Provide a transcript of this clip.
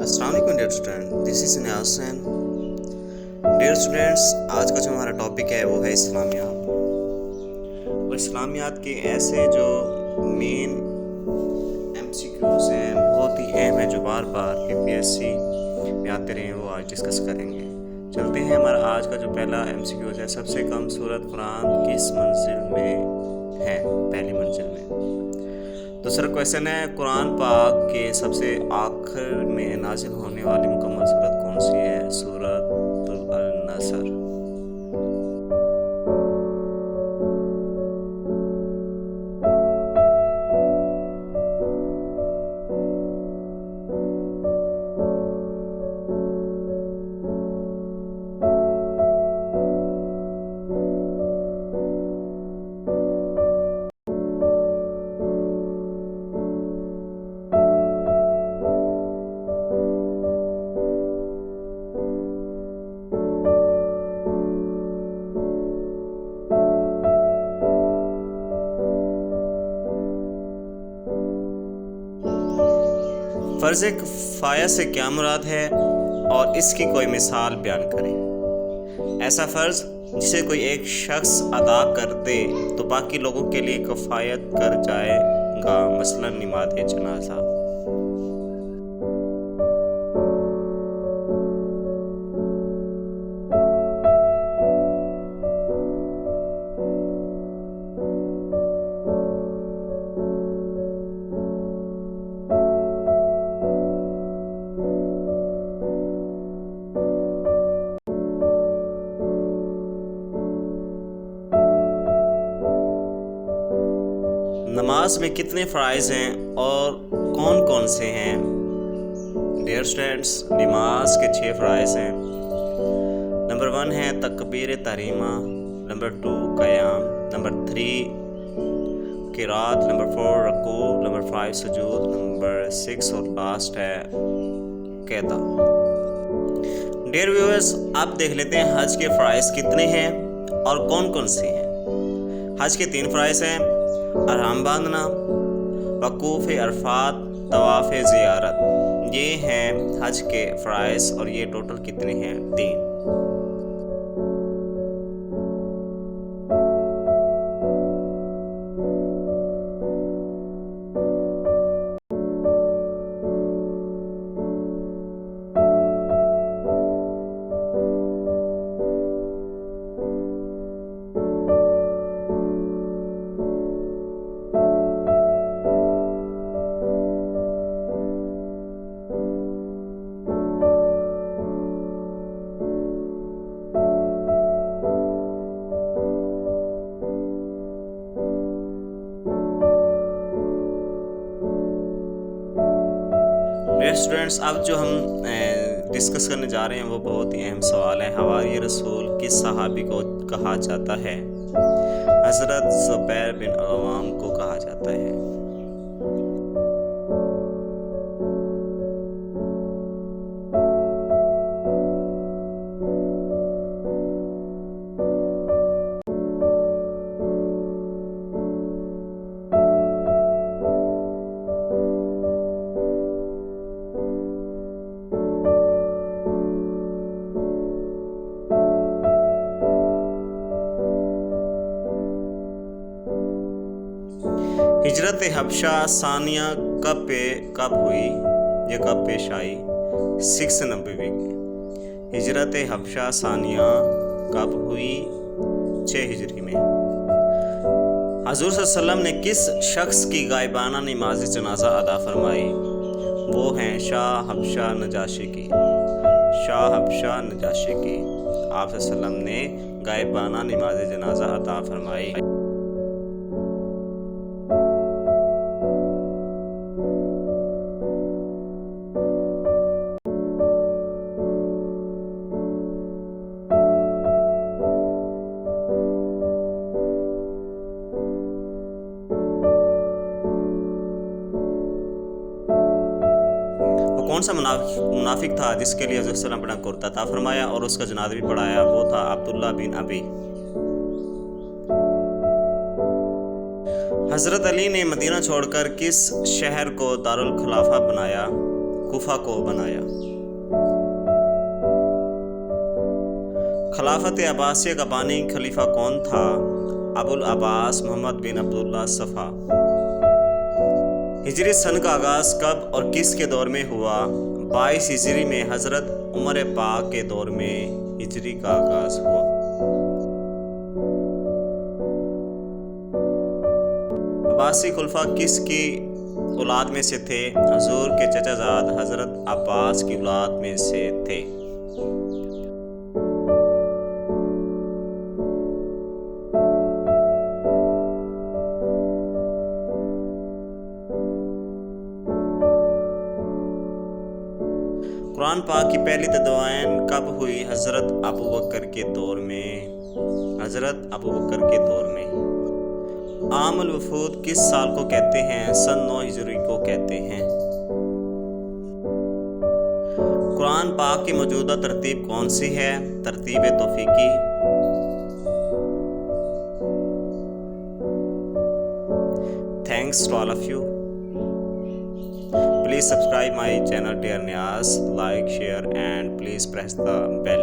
अस्सलाम वालेकुम dear student, this is Niyaz Hussain. Dear students, आज का जो हमारा टॉपिक है वो है इस्लामियात। और इस्लामियात के ऐसे जो मेन एमसीक्यूज़ हैं, बहुत ही अहम है, जो बार बार पीपीएससी में आते रहे हैं, वो आज डिस्कस करेंगे। चलते हैं, हमारा आज का जो पहला एमसीक्यूज़ है, सबसे कम सूरत कुरान किस मंजिल में है? पहली मंजिल में। दूसरा क्वेश्चन है, कुरान पाक के सबसे आखिर में नाजिल होने वाली मुकम्मल सूरत कौन सी है? सूरतुल अल-नसर। फ़र्ज़ किफ़ाया से क्या मुराद है और इसकी कोई मिसाल बयान करें। ऐसा फ़र्ज़ जिसे कोई एक शख्स अदा कर दे तो बाकी लोगों के लिए किफ़ायत कर जाएगा, मसलन नमाज़ जनाज़ा। नमाज में कितने फ़राइज़ हैं और कौन कौन से हैं? डियर स्टूडेंट्स, नमाज के 6 फ़राइज़ हैं। नंबर 1 है तकबीर तहरीमा, नंबर 2 क़याम, नंबर 3 क़िरात, नंबर 4 रुकू, नंबर 5 सुजूद, नंबर 6 और लास्ट है क़िदा। डियर व्यूअर्स, आप देख लेते हैं हज के फ़राइज़ कितने हैं और कौन कौन से हैं। हज के 3 फ़राइज़ हैं, अहराम बांधना, वकूफ़ अरफात, तवाफ़ ज़ियारत। ये हैं हज के फ़राइज़ और ये टोटल कितने हैं? 3। स्टूडेंट्स, अब जो हम डिस्कस करने जा रहे हैं वो बहुत ही अहम सवाल है। हवारी रसूल किस सहाबी को कहा जाता है? हज़रत ज़ुबैर बिन अव्वाम को कहा जाता है। हिजरत हबशा सानिया कब हुई या कब पेश आई? 6 नबवी में। हिजरत हबशा सानिया कब हुई? 6 हिजरी में। हज़ूर सल्लल्लाहु अलैहि वसल्लम ने किस शख्स की गायबाना नमाज जनाजा अदा फरमाई? वो हैं शाह हबशा नजाशी की। शाह हबशा नजाशी की आप सल्लल्लाहु अलैहि वसल्लम ने गायबाना नमाज जनाजा अदा फरमाई। कौन सा मुनाफिक था जिसके लिए हज़रत सल्लल्लाहु अलैहि वसल्लम अपना कुर्ता अता फरमाया और उसका जनाजा भी पढ़ाया? वो था अब्दुल्ला बिन अबी। हज़रत अली ने मदीना छोड़कर किस शहर को दारुल खिलाफा बनाया? कुफा को बनाया। खिलाफत अब्बासिया का बानी खलीफा कौन था? अबुल अब्बास मोहम्मद बिन अब्दुल्ला सफ़ा। हिजरी सन का आगाज़ कब और किसके दौर में हुआ? 22 हिजरी में हज़रत उमर पाक के दौर में हिजरी का आगाज़ हुआ। अब्बासी खुलफा किसकी औलाद में से थे? हुजूर के चचाजाद हज़रत अब्बास की औलाद में से थे। कुरान पाक की पहली तदवीन कब हुई? हज़रत अबू बकर के दौर में। हज़रत अबू बकर के दौर में। आमुल वफूद किस साल को कहते हैं? सन 9 हिजरी को कहते हैं। कुरान पाक की मौजूदा तरतीब कौन सी है? तरतीब तौफीकी। Thanks to all of you. Please subscribe my channel Dear Niaz, like, share and please press the bell.